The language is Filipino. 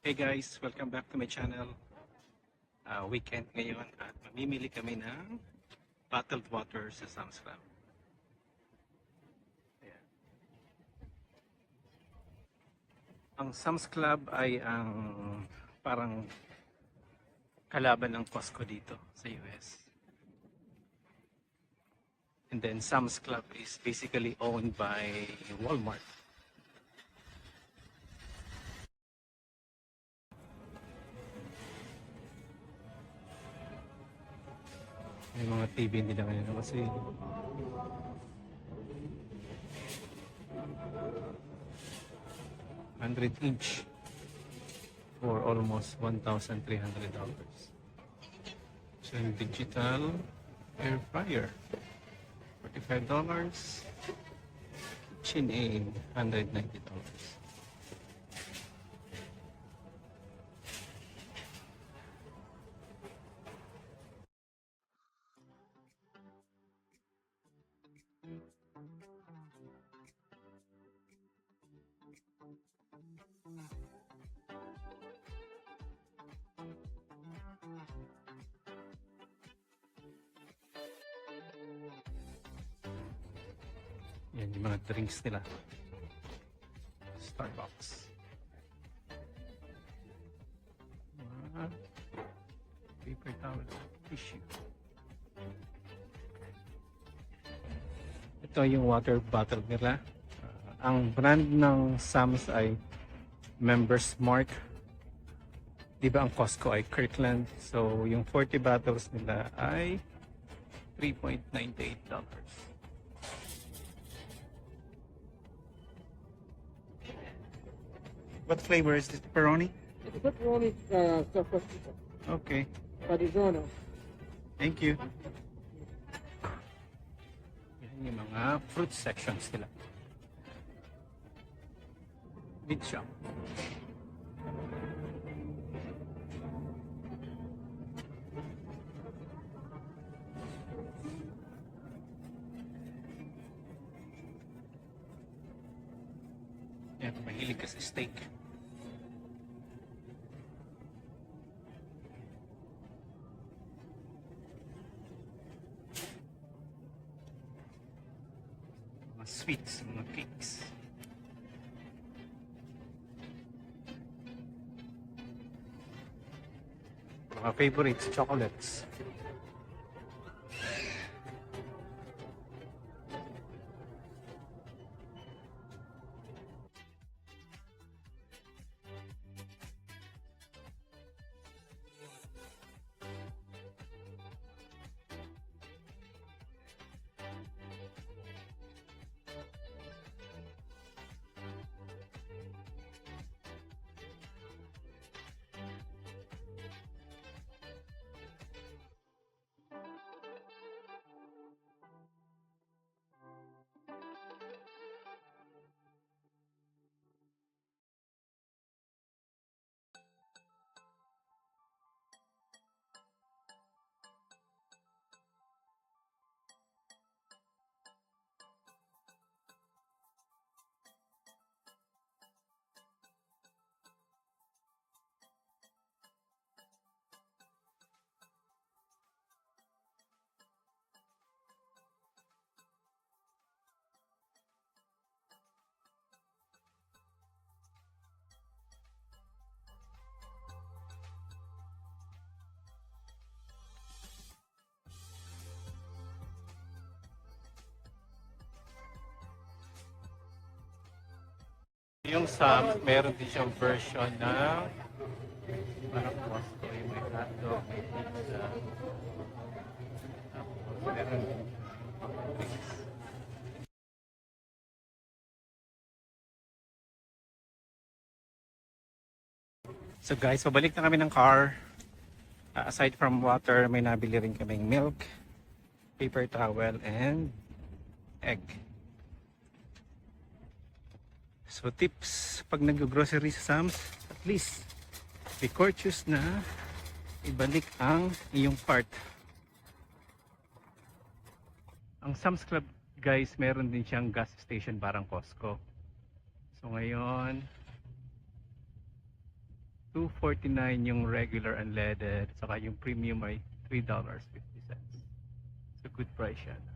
Hey guys, welcome back to my channel. Weekend ngayon at mamimili kami ng bottled water sa Sam's Club. Ayan. Ang Sam's Club ay ang parang kalaban ng Costco dito sa US. And then Sam's Club is basically owned by Walmart. May mga TV nila ngayon kasi 100 inch for almost $1,300. So yung digital air fryer $45, kitchen aid $190. Yan yung mga drinks nila. Starbucks. Mga paper towel, tissue. Ito yung water bottle nila. Ang brand ng Sam's ay Members Mark. Diba ang Costco ay Kirkland. So yung 40 bottles nila ay $3.98. What flavor is this? Pepperoni? It's pepperoni stuffed chicken. Okay. Parmigiano. Thank you. Yan yung mga fruit sections nila. Meat shop. Yan, mahilig ka sa steak. Mga sweets, mga cakes. Mga favorites, chocolates. Yung Sam's, meron din siyang version na parang Costco, yung may hotdog, may pizza. Tapos meron din drinks. So guys, pabalik na kami ng car. Aside from water, may nabili rin kaming milk, paper towel, and egg. So tips, pag nag-grocery sa Sam's, at least be courteous na ibalik ang iyong cart. Ang Sam's Club guys, meron din siyang gas station parang Costco. So ngayon, 249 yung regular unleaded, saka yung premium ay $3.50. So good price yan.